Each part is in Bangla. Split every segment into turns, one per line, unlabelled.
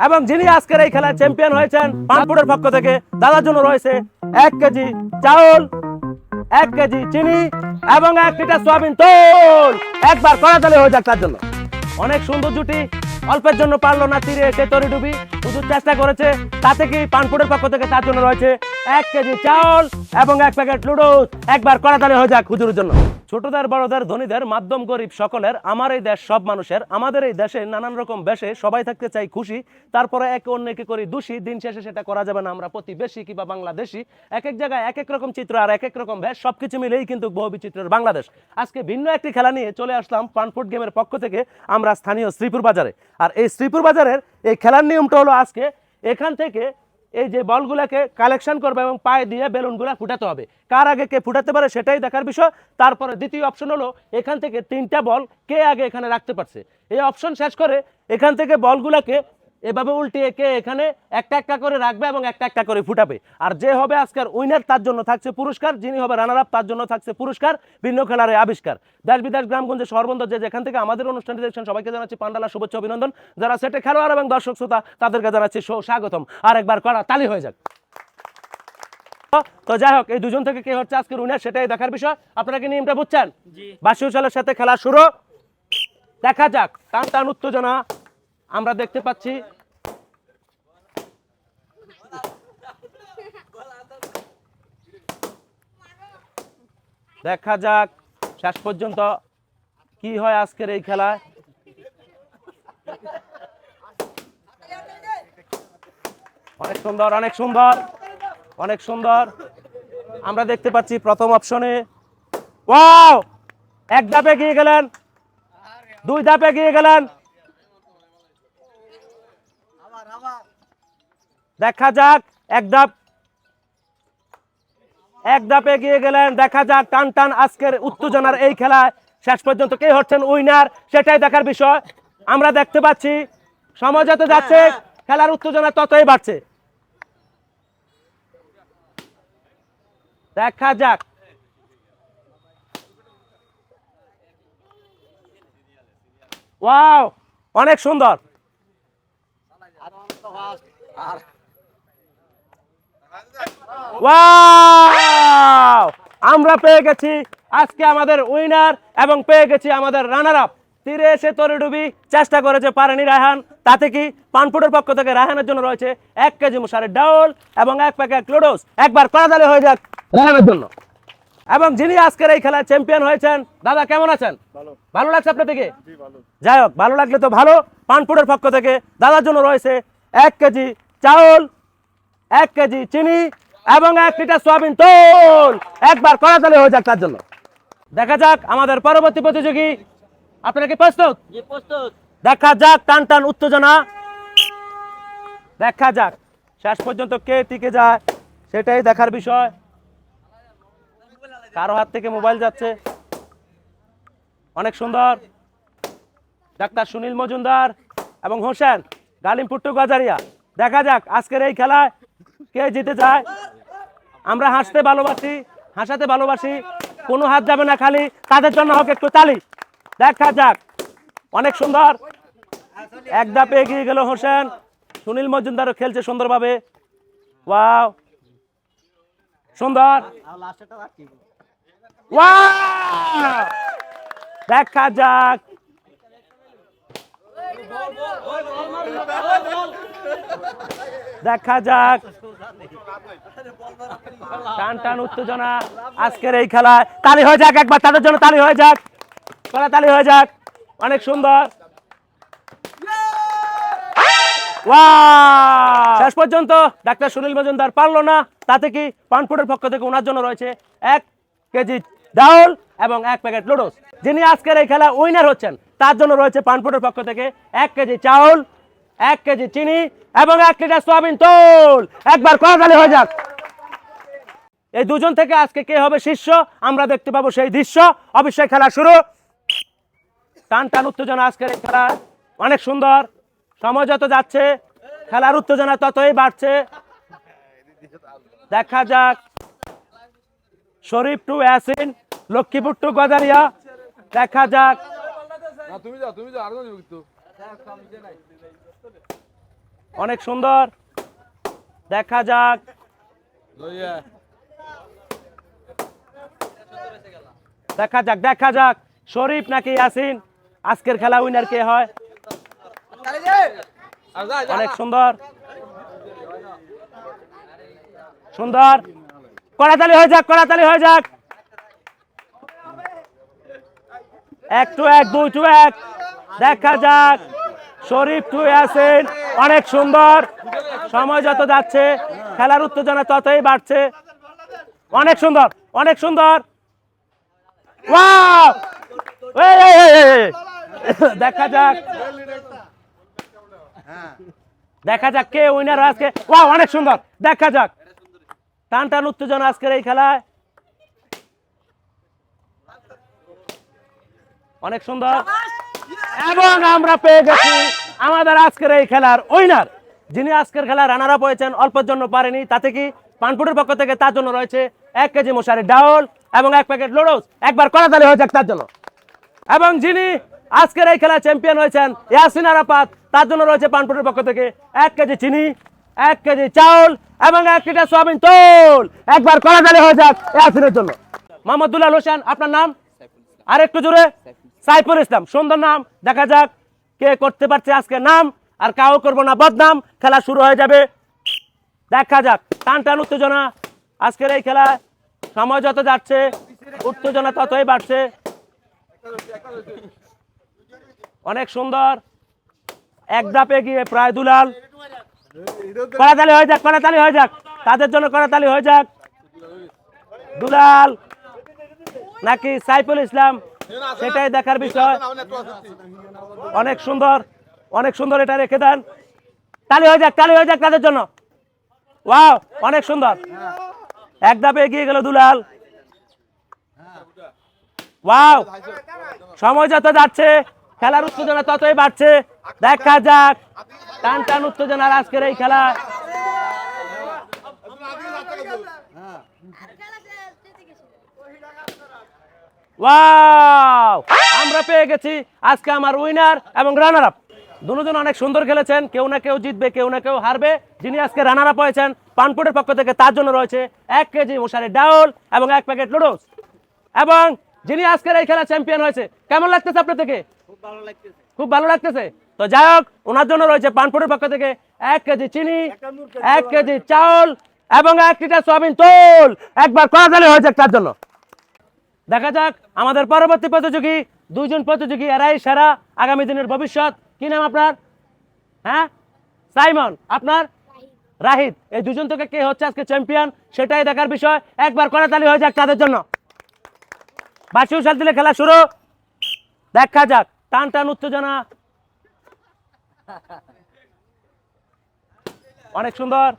এবং যিনি আজকের এই খেলায় চ্যাম্পিয়ন হয়েছেন পানপুরের পক্ষ থেকে দাদার জন্য রয়েছে 1 কেজি চাউল, 1 কেজি চিনি এবং 1 লিটার সয়াবিন তেল। একবার কড়াতালি হয়ে যাক তার জন্য। অনেক সুন্দর জুটি, অল্পের জন্য পারলো না তীরে এসে তরি ডুবি, হুজুর চেষ্টা করেছে। তাতে কি পানপুরের পক্ষ থেকে তার জন্য রয়েছে 1 কেজি চাউল এবং 1 প্যাকেট লুডুস। একবার কড়াতালি হয়ে যাক হুজুরের জন্য। ছোটদের বড়দের ধনীদের মাধ্যম গরিব সকলের, আমার এই দেশ সব মানুষের, আমাদের এই দেশে নানান রকম বেশে সবাই থাকতে চাই খুশি, তারপরে একে অন্যকে করি দোষী, দিন শেষে সেটা করা যাবে না আমরা প্রতিবেশী কিংবা বাংলাদেশি। এক এক জায়গায় এক এক রকম চিত্র আর এক এক রকম বেশ, সবকিছু মিলেই কিন্তু বহু বিচিত্রের বাংলাদেশ। আজকে ভিন্ন একটি খেলা নিয়ে চলে আসলাম পানফুড গেমের পক্ষ থেকে আমরা স্থানীয় শ্রীপুর বাজারে। আর এই শ্রীপুর বাজারের এই খেলার নিয়মটা হলো আজকে এখান থেকে এই যে বলগুলোকে কালেকশন করবে এবং পায়ে দিয়ে বেলুনগুলো ফুটাতে হবে। কার আগে কে ফুটাতে পারে সেটাই দেখার বিষয়। তারপরে দ্বিতীয় অপশন হলো এখান থেকে 3টা বল কে আগে এখানে রাখতে পারছে। এই অপশন শেষ করে এখান থেকে বলগুলোকে এভাবে উল্টিয়ে কে এখানে একটা একটা করে রাখবে এবং একটা একটা করে ফুটাবে। আর যে হবে আজকের উইনার তার জন্য থাকছে পুরস্কার, যিনি হবে রানার আপ তার জন্য থাকছে পুরস্কার, ভিন্ন খেলার আবিষ্কার। দেশ বিদেশ গ্রামগঞ্জে শহরবন্দর যে যেখান থেকে আমাদের অনুষ্ঠানটি দেখছেন সবাইকে জানাচ্ছি পান্ডালা শুভেচ্ছা অভিনন্দন। যারা সেটে খেলোয়াড় এবং দর্শক শ্রোতা তাদেরকে জানাচ্ছি স্বাগতম। আর একবার করা তালি হয়ে যাক। তো যাই হোক, এই দুজন থেকে কে হচ্ছে আজকের উইনার সেটাই দেখার বিষয়। আপনারা কি নিয়মটা বুঝছেন? বাসি উছালের সাথে খেলা শুরু, দেখা যাক। টান টান উত্তেজনা আমরা দেখতে পাচ্ছি। দেখা যাক শেষ পর্যন্ত কি হয় আজকের এই খেলায়। অনেক সুন্দর, অনেক সুন্দর, অনেক সুন্দর। আমরা দেখতে পাচ্ছি প্রথম অপশনে ওয়াও, 1 ধাপ এগিয়ে গেলেন, 2 ধাপ এগিয়ে গেলেন। দেখা যাক 1 ধাপ এগিয়ে গেলেন। দেখা যাক টান টান আজকের উত্তেজনার এই খেলায় শেষ পর্যন্ত কে হচ্ছেন উইনার সেটাই দেখার বিষয়। আমরা দেখতে পাচ্ছি সময় যত যাচ্ছে খেলার উত্তেজনা ততই বাড়ছে। দেখা যাক ওয়াও, অনেক সুন্দর। ওয়াও, আমরা পেয়ে গেছি আজকে আমাদের উইনার এবং পেয়ে গেছি আমাদের রানার আপ। তীরে এসে তরি ডুবি চেষ্টা করেছে, পারেনি রায়হান। তাতে কি পানফুডের পক্ষ থেকে রায়হানের জন্য রয়েছে 1 কেজি মুসারের ডাউল এবং 1 প্যাকেট লুডুস। একবার কড়াতালি হয়ে যাক রায়হানের জন্য। এবং যিনি আজকের এই খেলায় চ্যাম্পিয়ন হয়েছেন, দাদা কেমন আছেন? ভালো লাগছে আপনার থেকে? যাই হোক, ভালো লাগলে তো ভালো। পানফুডের পক্ষ থেকে দাদার জন্য রয়েছে 1 কেজি চাউল, 1 কেজি চিনি এবং 1 লিটার সয়াবিন তেল। একবার কড়াতালি হয়ে যাক তার জন্য। দেখা যাক আমাদের পরবর্তী প্রতিযোগী। আপনারা কি প্রস্তুত? দেখা যাক টান টান উত্তেজনা। দেখা যাক শেষ পর্যন্ত কে টিকে যায় সেটাই দেখার বিষয়। কারো হাত থেকে মোবাইল যাচ্ছে। অনেক সুন্দর। ডাক্তার সুনীল মজুমদার এবং হোসেন গালিম পুট্টু গজারিয়া। দেখা যাক আজকের এই খেলায় কে জিতে যায়। আমরা হাসতে ভালোবাসি, হাসাতে ভালোবাসি, কোনো হাত যাবে না খালি। তাদের জন্য হোক একটু তালি। দেখা যাক অনেক সুন্দর। 1 ধাপে এগিয়ে গেল হোসেন। সুনীল মজুমদারও খেলছে সুন্দরভাবে। ওয়াও, সুন্দর। ওয়াও, দেখা যাক দেখা যাক টান টান উত্তেজনা আজকের এই খেলায়। তালি হয়ে যাক একবার তাদের জন্য, তালি হয়ে যাক, তালি হয়ে যাক। অনেক সুন্দর। শেষ পর্যন্ত ডাক্তার সুনীল মজুমদার পারলো না। তাতে কি পানফুডের পক্ষ থেকে ওনার জন্য রয়েছে 1 কেজি ডাউল এবং 1 প্যাকেট লুডুস। যিনি আজকের এই খেলা উইনার হচ্ছেন তার জন্য রয়েছে পানফুডের পক্ষ থেকে 1 কেজি চাউল, 1 কেজি চিনি এবং 1 লিটার সয়াবিন তেল। একবার কড়াতালি হয়ে যাক। এই দুজন থেকে আজকে কে হবে শীর্ষ আমরা দেখতে পাবো সেই দৃশ্য। অবশ্যই খেলা শুরু। টান টান উত্তেজনা আজকের এই খেলা। অনেক সুন্দর। সময় যত যাচ্ছে খেলার উত্তেজনা ততই বাড়ছে। দেখা যাক শরীফ টু ইয়াসিন, লক্ষ্মীপুর টু গজারিয়া। দেখা যাক অনেক সুন্দর, দেখা যাক। দেখা যাক, দেখা যাক শরীফ নাকি ইয়াসিন, আজকের খেলা উইনার কে হয়। অনেক সুন্দর, সুন্দর, কড়াতালি হয়ে যাক, কড়াতালি হয়ে যাক। 1-2, 2-1, দেখা যাক শরীফ টু ইয়াসিন। অনেক সুন্দর, সময় যত যাচ্ছে খেলার উত্তেজনা ততই বাড়ছে। অনেক সুন্দর, অনেক সুন্দর, ওয়াও, দেখা যাক, দেখা যাক কে উইনার আজকে। ওয়াও, অনেক সুন্দর, দেখা যাক টান টান উত্তেজনা আজকের এই খেলায়। অনেক সুন্দর, এবং আমরা পেয়ে গেছি আমাদের আজকের এই খেলার উইনার, যিনি আজকের খেলার রানার আপ হয়েছেন। অল্পের জন্য পারেনি, তাতে কি পানপুরের পক্ষ থেকে তার জন্য রয়েছে 1 কেজি মশারি ডাউল এবং 1 প্যাকেট লুডোস। একবার কড়াতালি হয়ে যাক তার জন্য। এবং যিনি আজকের এই খেলা চ্যাম্পিয়ন হয়েছেন ইয়াসিন আরাফাত, তার জন্য রয়েছে পানপুরের পক্ষ থেকে 1 কেজি চিনি, 1 কেজি চাউল এবং 1 লিটার সয়াবিন তেল। একবার কড়াতালি হয়ে যাক ইয়াসিনের জন্য। মোহাম্মদ দুলাল হোসেন, আপনার নাম? আর একটু জোরে। সাইফুল ইসলাম, সুন্দর নাম। দেখা যাক কে করতে পারছে আজকে নাম, আর কাউ করবো না বদনাম। খেলা শুরু হয়ে যাবে, দেখা যাক টান টান উত্তেজনা আজকের এই খেলা। সময় যত যাচ্ছে উত্তেজনা ততই বাড়ছে। অনেক সুন্দর, এক ধাপে গিয়ে প্রায় দুলাল। কড়াতালি হয়ে যাক, কড়াতালি হয়ে যাক তাদের জন্য, কড়াতালি হয়ে যাক। দুলাল নাকি সাইফুল ইসলাম, সেটাই দেখার বিষয়। অনেক সুন্দর, অনেক সুন্দর, এটা রেখে দেন। তালি হয়ে যাক, তালি হয়ে যাক তাদের জন্য। ওয়াও, অনেক সুন্দর, এক ধাপে এগিয়ে গেল দুলাল। ওয়াও, সময় যত যাচ্ছে খেলার উত্তেজনা ততই বাড়ছে। দেখা যাক টান টান উত্তেজনার আজকের এই খেলা। ওয়াও, আমরা পেয়ে গেছি আজকে আমার উইনার এবং রানার আপ। দুজন অনেক সুন্দর খেলেছেন, কেউ না কেউ জিতবে, কেউ না কেউ হারবে। যিনি আজকে রানার আপ হয়েছেন পানপুরের পক্ষ থেকে, তার জন্য রয়েছে 1 কেজি মশারি ডাউল এবং 1 প্যাকেট লুডোস। এবং যিনি আজকের এই খেলা চ্যাম্পিয়ন হয়েছে, কেমন লাগতেছে আপনার থেকে? খুব ভালো লাগতেছে। তো যাই হোক, ওনার জন্য রয়েছে পানপুরের পক্ষ থেকে 1 কেজি চিনি, 1 কেজি চাউল এবং 1 লিটার সয়াবিন তেল। একবার কড়াতালি হয়ে যাক তার জন্য। দেখা যাক আমাদের পরবর্তী প্রতিযোগী, দুইজন প্রতিযোগী, এরাই সেরা, আগামী দিনের ভবিষ্যৎ। কি নাম আপনার? হ্যাঁ, সাইমন। আপনার? রাহিদ। এই দুজন থেকে কে হচ্ছে আজকে চ্যাম্পিয়ন, সেটাই দেখার বিষয়। একবার কড়াতালি হয়ে যাক তাদের জন্য। বাঁশি উষাল দিলে খেলা শুরু, দেখা যাক টান টান উত্তেজনা। অনেক সুন্দর,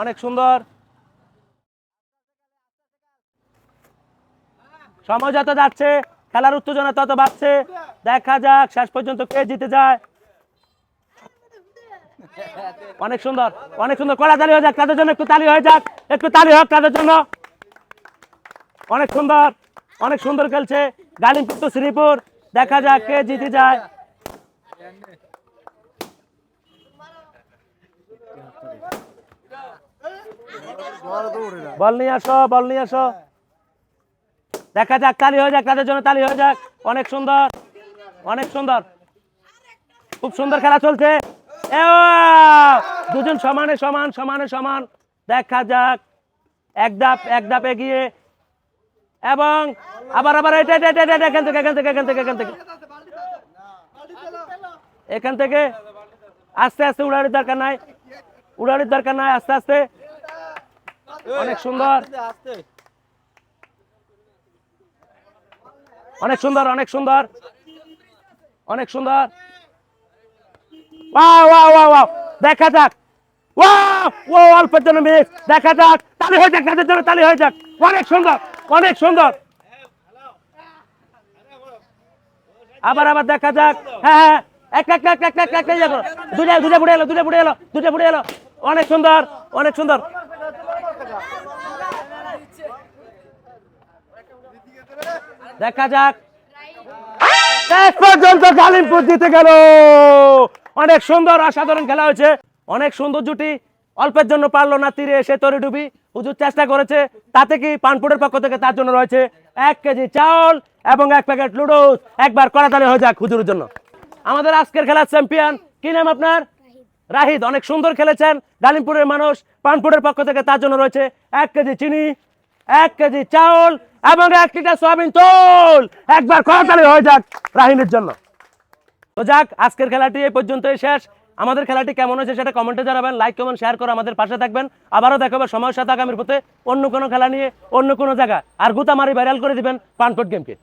অনেক সুন্দর, সময় যত যাচ্ছে খেলার উত্তেজনা তত বাড়ছে। দেখা যাক শেষ পর্যন্ত কে জিতে যায়। অনেক সুন্দর, অনেক সুন্দর, কড়াতালি হয়ে যাক তাদের জন্য। একটু তালি হয়ে যাক, একটু তালি হোক তাদের জন্য। অনেক সুন্দর, অনেক সুন্দর খেলছে গালিমপুর টু শ্রীপুর। দেখা যাক কে জিতে যায়। বল নিয়ে আসো, বল নিয়ে আসো। দেখা যাক, তালি হয়ে যাক তাদের জন্য, তালি হয়ে যাক। অনেক সুন্দর, অনেক সুন্দর, খুব সুন্দর খেলা চলছে। দুজন সমানে সমান, সমানে সমান। দেখা যাক এক ধাপ, এক ধাপ এগিয়ে। এবং আবার আবার এটা এটা এটা এখান থেকে, এখান থেকে, এখান থেকে, এখান থেকে, এখান থেকে আস্তে আস্তে। উড়ানির দরকার নাই, উড়ানির দরকার নাই, আস্তে আস্তে। অনেক সুন্দর, অনেক সুন্দর, অনেক সুন্দর, অনেক সুন্দর। ওয়াও ওয়াও ওয়াও ওয়াও, দেখা যাক। ওয়াও ও অল্পের জন্য মিস। দেখা যাক, তালি হয়ে যাক তাদের জন্য, তালি হয়ে যাক। অনেক সুন্দর, অনেক সুন্দর। আবার আবার দেখা যাক। হ্যাঁ হ্যাঁ, এক এক এক এক এক এক এক করো। দুটা দুটা বুড়ে এলো, দুটা বুড়ে এলো, দুটা বুড়ে এলো। অনেক সুন্দর, অনেক সুন্দর। দেখা যাক শেষ পর্যন্ত গালিমপুর জিতে গেল। অনেক সুন্দর অসাধারণ খেলা হয়েছে, অনেক সুন্দর জুটি, অল্পের জন্য পারলো না তীরে এসে তরি ডুবি। হুজুর চেষ্টা করেছে, তাতে কি পানপুরের পক্ষ থেকে তার জন্য রয়েছে 1 কেজি চাউল এবং 1 প্যাকেট লুডুস। একবার কড়াতালি হয়ে যাক হুজুরের জন্য। আমাদের আজকের খেলার চ্যাম্পিয়ন, কি নাম আপনার? রাহিদ। অনেক সুন্দর খেলেছেন। ডালিমপুরের মানুষ, পানপুরের পক্ষ থেকে তার জন্য রয়েছে 1 কেজি চিনি, 1 কেজি চাউল এবং 1 লিটার সয়াবিন তেল। একবার কড়াতালি হয়ে যাক রাহিনের জন্য। তো যাক, আজকের খেলাটি এই পর্যন্তই শেষ। আমাদের খেলাটি কেমন হয়েছে সেটা কমেন্টে জানাবেন, লাইক কমেন্ট শেয়ার করে আমাদের পাশে থাকবেন। আবারও দেখা হবে সময়ের সাথে আগামীর পথে অন্য কোনো খেলা নিয়ে অন্য কোনো জায়গা। আর গুতামারি ভাইরাল করে দিবেন পানপুর গেমকে।